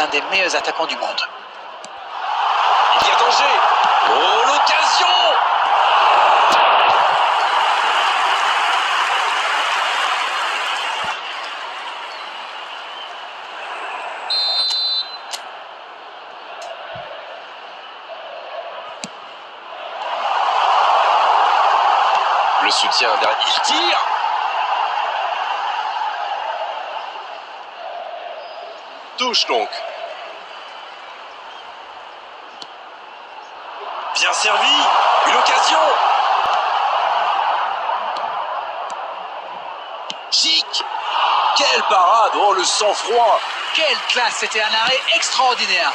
l'un des meilleurs attaquants du monde. Il y a danger. Oh, l'occasion! Le soutien derrière. Il tire! Touche donc. Bien servi. Une occasion. Chic. Quelle parade. Oh, le sang-froid. Quelle classe, c'était un arrêt extraordinaire.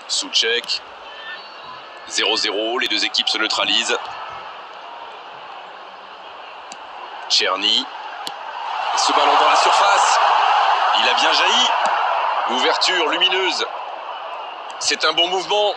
Souček. 0-0, les deux équipes se neutralisent. Černý. Ce ballon dans la surface. Il a bien jailli. Ouverture lumineuse. C'est un bon mouvement.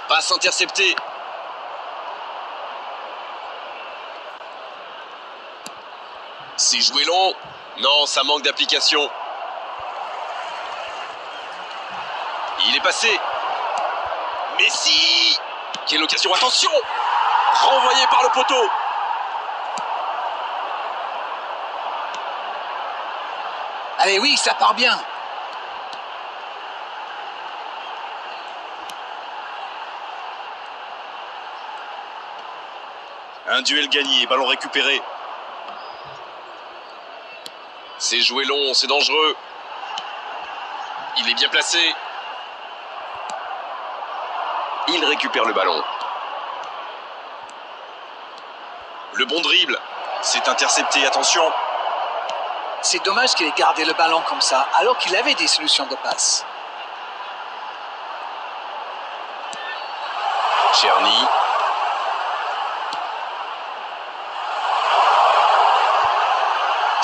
Passe interceptée. C'est joué long. Non, ça manque d'application. Il est passé. Messi. Quelle occasion, attention. Renvoyé par le poteau. Allez, oui, ça part bien. Un duel gagné, ballon récupéré. C'est joué long, c'est dangereux. Il est bien placé. Il récupère le ballon. Le bon dribble. C'est intercepté, attention. C'est dommage qu'il ait gardé le ballon comme ça, alors qu'il avait des solutions de passe. Černý.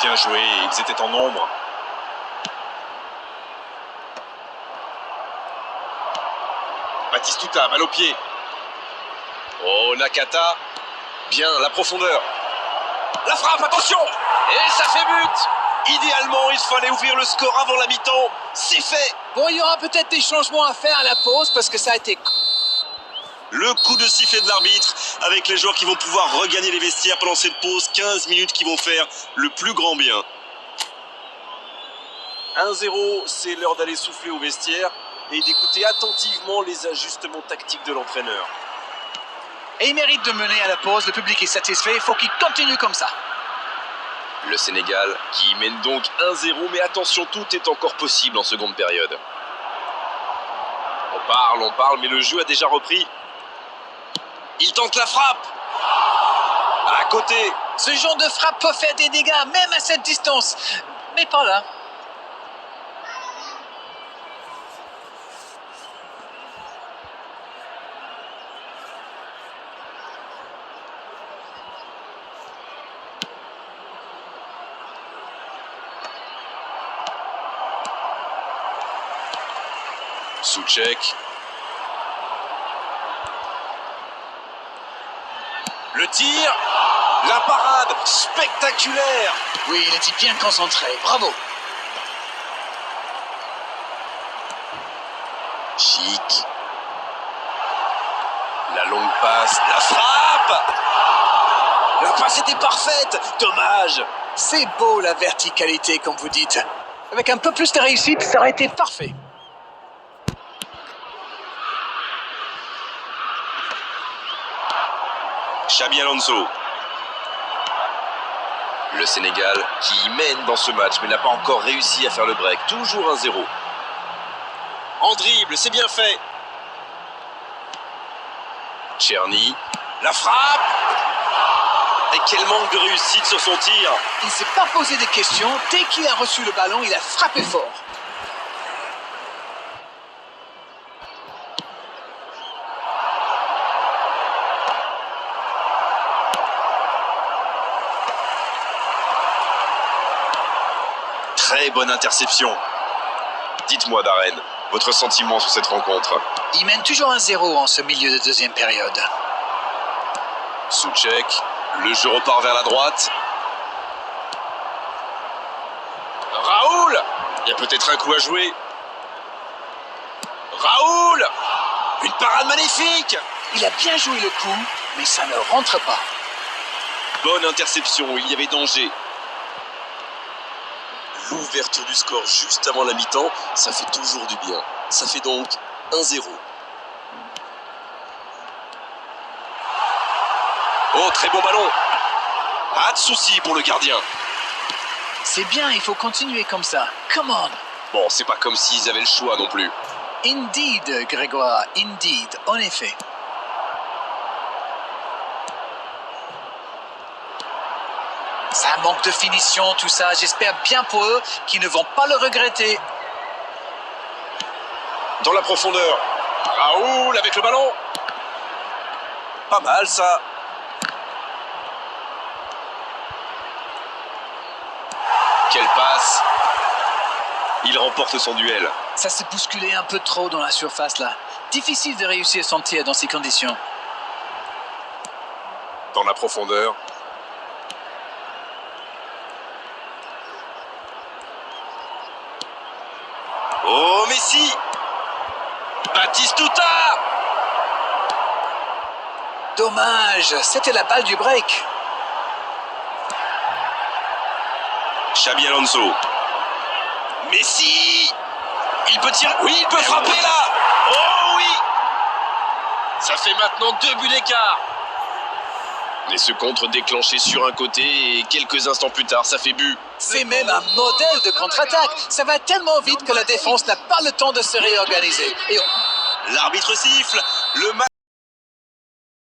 Bien joué, ils étaient en nombre. Batistuta, mal au pied. Oh, Nakata. Bien, la profondeur. La frappe, attention. Et ça fait but. Idéalement, il fallait ouvrir le score avant la mi-temps. C'est fait. Bon, il y aura peut-être des changements à faire à la pause parce que ça a été... Le coup de sifflet de l'arbitre avec les joueurs qui vont pouvoir regagner les vestiaires pendant cette pause. 15 minutes qui vont faire le plus grand bien. 1-0, c'est l'heure d'aller souffler au vestiaire et d'écouter attentivement les ajustements tactiques de l'entraîneur. Et il mérite de mener à la pause, le public est satisfait, il faut qu'il continue comme ça. Le Sénégal qui mène donc 1-0, mais attention, tout est encore possible en seconde période. On parle, mais le jeu a déjà repris. Il tente la frappe. À côté. Ce genre de frappe peut faire des dégâts, même à cette distance. Mais pas là. Souček. Le tir. La parade spectaculaire. Oui, il était bien concentré, bravo. Chic. La longue passe. La frappe. La passe était parfaite. Dommage. C'est beau la verticalité, comme vous dites. Avec un peu plus de réussite, ça aurait été parfait. Xabi Alonso. Le Sénégal qui mène dans ce match mais n'a pas encore réussi à faire le break. Toujours 1-0. En dribble, c'est bien fait. Černý. La frappe. Et quel manque de réussite sur son tir. Il ne s'est pas posé de questions. Dès qu'il a reçu le ballon, il a frappé fort. Très bonne interception. Dites-moi, Darren, votre sentiment sur cette rencontre? Il mène toujours 1-0 en ce milieu de deuxième période. Souček, le jeu repart vers la droite. Raoul! Il y a peut-être un coup à jouer. Raoul! Une parade magnifique! Il a bien joué le coup, mais ça ne rentre pas. Bonne interception, il y avait danger. L'ouverture du score juste avant la mi-temps, ça fait toujours du bien. Ça fait donc 1-0. Oh, très bon ballon. Pas de souci pour le gardien. C'est bien, il faut continuer comme ça. Come on. Bon, c'est pas comme s'ils avaient le choix non plus. Indeed, Grégoire, indeed, en effet. Ça manque de finition, tout ça. J'espère bien pour eux qu'ils ne vont pas le regretter. Dans la profondeur. Raoul avec le ballon. Pas mal ça. Quelle passe. Il remporte son duel. Ça s'est bousculé un peu trop dans la surface là. Difficile de réussir son tir dans ces conditions. Dans la profondeur. Oh, Messi! Batistuta! Dommage, c'était la balle du break. Xabi Alonso. Messi! Il peut tirer. Oui, il peut frapper là! Oh oui! Ça fait maintenant 2 buts d'écart. Et ce contre déclenché sur un côté et quelques instants plus tard, ça fait but. C'est même un modèle de contre-attaque. Ça va tellement vite que la défense n'a pas le temps de se réorganiser. Et L'arbitre siffle. Le match